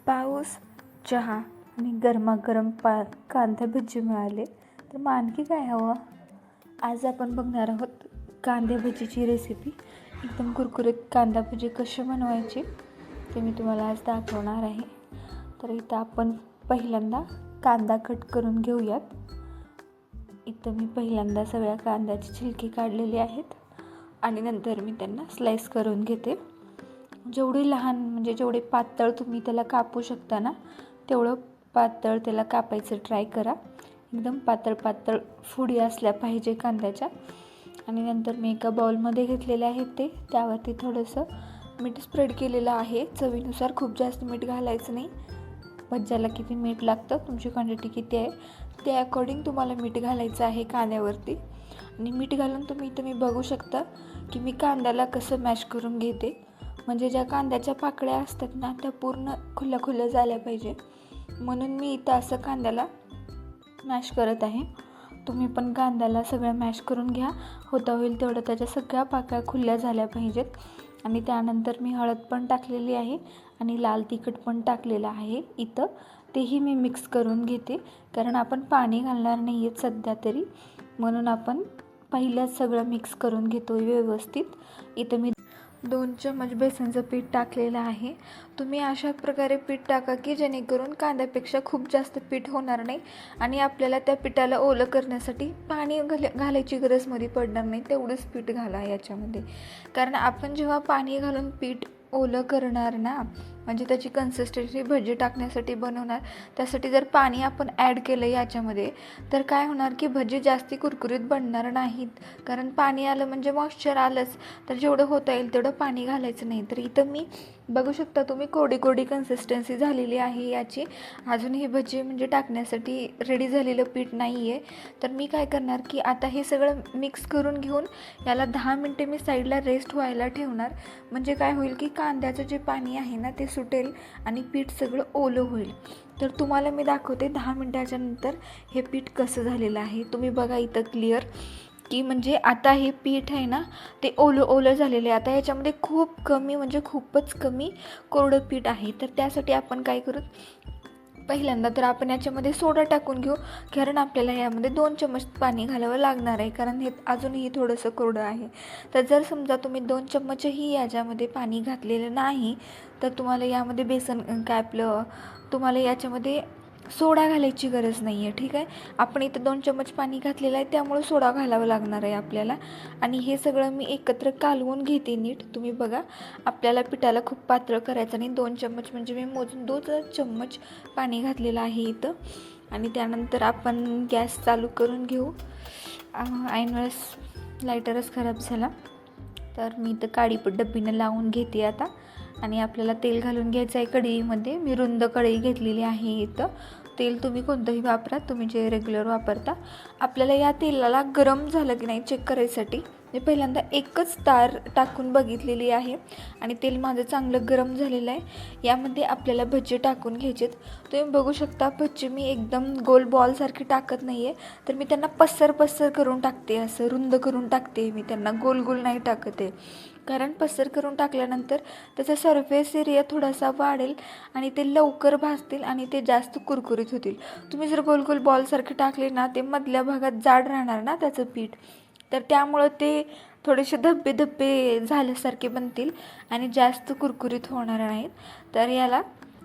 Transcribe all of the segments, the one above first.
पाऊस, चहा आणि गरमागरम कांदा भजी मिळाले तर मग आणखी काय हवं. आज आपण बघणार आहोत कांदा भजीची रेसिपी. एकदम कुरकुरीत कांदा भजी कशी बनवायची ते मी तुम्हाला आज दाखवणार आहे. तर इथं आपण पहिल्यांदा कांदा कट करून घेऊयात. इथं मी पहिल्यांदा सगळ्या कांद्याची छिलके काढलेली आहेत आणि नंतर मी त्यांना स्लाइस करून घेते. जेवढी लहान म्हणजे जेवढे पातळ तुम्ही त्याला कापू शकता ना तेवढं पातळ त्याला कापायचं ट्राय करा. एकदम पातळ फुडी असल्या पाहिजे कांद्याच्या. आणि नंतर मी एका बाउलमध्ये घेतलेले आहेत ते. त्यावरती थोडंसं मीठ स्प्रेड केलेलं आहे. चवीनुसार खूप जास्त मीठ घालायचं नाही. भज्याला किती मीठ लागतं, तुमची क्वांटिटी किती आहे ते अकॉर्डिंग तुम्हाला मीठ घालायचं आहे कांद्यावरती. आणि मीठ घालून तुम्ही बघू शकता की मी कांद्याला कसं मॅश करून घेते. म्हणजे ज्या कांद्याच्या पाकळ्या असतात ना त्या पूर्ण खुल्या झाल्या पाहिजे, म्हणून मी इथं असं कांद्याला मॅश करत आहे. तुम्ही पण कांद्याला सगळं मॅश करून घ्या. होता होईल तेवढं त्याच्या सगळ्या पाकळ्या खुल्या झाल्या पाहिजेत. आणि त्यानंतर मी हळद पण टाकलेली आहे आणि लाल तिखट पण टाकलेलं आहे इथं. तेही मी मिक्स करून घेते, कारण आपण पाणी घालणार नाही आहेत सध्या तरी, म्हणून आपण पहिल्याच सगळं मिक्स करून घेतो व्यवस्थित. इथं मी 2 चम्मच बेसनचं पीठ टाकलेलं आहे. तुम्ही अशा प्रकारे पीठ टाका की जेणेकरून कांद्यापेक्षा खूप जास्त पीठ होणार नाही आणि आपल्याला त्या पिठाला ओलं करण्यासाठी पाणी घालायची गरज मध्ये पडणार नाही. तेवढंच पीठ घाला याच्यामध्ये, कारण आपण जेव्हा पाणी घालून पीठ ओलं करणार ना, म्हणजे त्याची कन्सिस्टन्सी भजी टाकण्यासाठी बनवणार, त्यासाठी जर पाणी आपण ॲड केलं याच्यामध्ये तर काय होणार की भजी जास्ती कुरकुरीत बनणार नाहीत. कारण पाणी आलं म्हणजे मॉइश्चर आलंच, तर जेवढं होता येईल तेवढं पाणी घालायचं नाही. तर इथं मी बघू शकता तुम्ही कोरडी कन्सिस्टन्सी झालेली आहे याची. अजून ही भजी म्हणजे टाकण्यासाठी रेडी झालेलं पीठ नाही आहे. तर मी काय करणार की आता हे सगळं मिक्स करून घेऊन याला 10 मिनटे मी साईडला रेस्ट व्हायला ठेवणार. म्हणजे काय होईल की कांद्याचं जे पाणी आहे ना ते सुटेल आणि पीठ सगळं ओलं होईल. तर तुम्हाला मी दाखवते 10 मिनटाच्या नंतर हे पीठ कसं झालेलं आहे. तुम्ही बघा इथं क्लिअर की म्हणजे आता हे पीठ आहे ना ते ओलं झालेलं आहे. आता याच्यामध्ये खूप कमी म्हणजे खूपच कमी कोरडं पीठ आहे. तर त्यासाठी आपण काय करू, पहिल्यांदा तर आपण याच्यामध्ये सोडा टाकून घेऊ, कारण आपल्याला यामध्ये 2 चम्मच पाणी घालावं लागणार आहे, कारण हे अजूनही थोडंसं कोरडं आहे. तर जर समजा तुम्ही 2 चम्मचही याच्यामध्ये पाणी घातलेलं नाही तर तुम्हाला यामध्ये तुम्हाला याच्यामध्ये सोडा घालायची गरज नाही आहे. ठीक आहे, आपण इथं 2 चम्मच पाणी घातलेलं आहे त्यामुळे सोडा घालावं लागणार आहे आपल्याला. आणि हे सगळं मी एकत्र कालवून घेते नीट. तुम्ही बघा, आपल्याला पिठाला खूप पातळ करायचं नाही. 2 चम्मच म्हणजे मी मोजून 2 चम्मच पाणी घातलेलं आहे इथं. आणि त्यानंतर आपण गॅस चालू करून घेऊ. ऐनवेळेस लायटरच खराब झाला, तर मी इथं काडी डब्बीनं लावून घेते आता. आणि आपल्याला तेल घालून घ्यायचं आहे कढईमध्ये. मी रुंद कढई घेतलेली आहे इथं. तेल तुम्ही कोणतंही वापरा, तुम्ही जे रेग्युलर वापरता. आपल्याला या तेलाला गरम झालं की नाही चेक करायसाठी मी पहिल्यांदा एकच तार टाकून बघितलेली आहे आणि तेल माझं चांगलं गरम झालेलं आहे. यामध्ये आपल्याला भजी टाकून घ्यायचेत. तुम्ही बघू शकता भजी मी एकदम गोल बॉलसारखी टाकत नाही आहे, तर मी त्यांना पसर करून टाकते. असं रुंद करून टाकते मी त्यांना, गोल नाही टाकत आहे. कारण पसर करून टाकल्यानंतर त्याचा सरफेस एरिया थोडासा वाढेल आणि ते लवकर भाजतील आणि ते जास्त कुरकुरीत होतील. तुम्ही जर गोल बॉलसारखे टाकले ना ते मधल्या भागात जाड राहणार ना त्याचं पीठ, तर त्यामुळं ते थोडेसे धब्बे झाल्यासारखे बनतील आणि जास्त कुरकुरीत होणार नाहीत. तर याला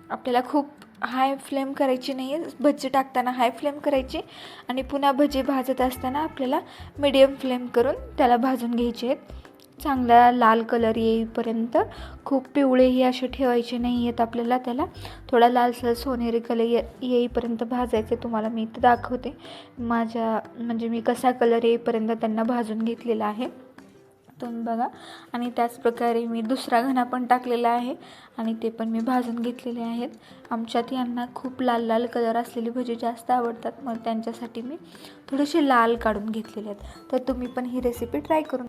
आपल्याला खूप हाय फ्लेम करायची नाही आहे. भजी टाकताना हाय फ्लेम करायची आणि पुन्हा भजी भाजत असताना आपल्याला मीडियम फ्लेम करून त्याला भाजून घ्यायचे आहेत. चांगला लाल कलर येईपर्यंत, खूप पिवळेही असे ठेवायचे नाही आहेत आपल्याला. त्याला थोडा लालसर सोनेरी कलर येईपर्यंत भाजायचे. तुम्हाला मी इथं दाखवते म्हणजे मी कसा कलर येईपर्यंत त्यांना भाजून घेतलेला आहे, तुम्ही बघा. आणि त्याचप्रकारे मी दुसरा घणा पण टाकलेला आहे आणि ते पण मी भाजून घेतलेले आहेत. आमच्यात यांना खूप लाल कलर असलेली भजी जास्त आवडतात, मग त्यांच्यासाठी मी थोडेसे लाल काढून घेतलेले आहेत. तर तुम्ही पण ही रेसिपी ट्राय करून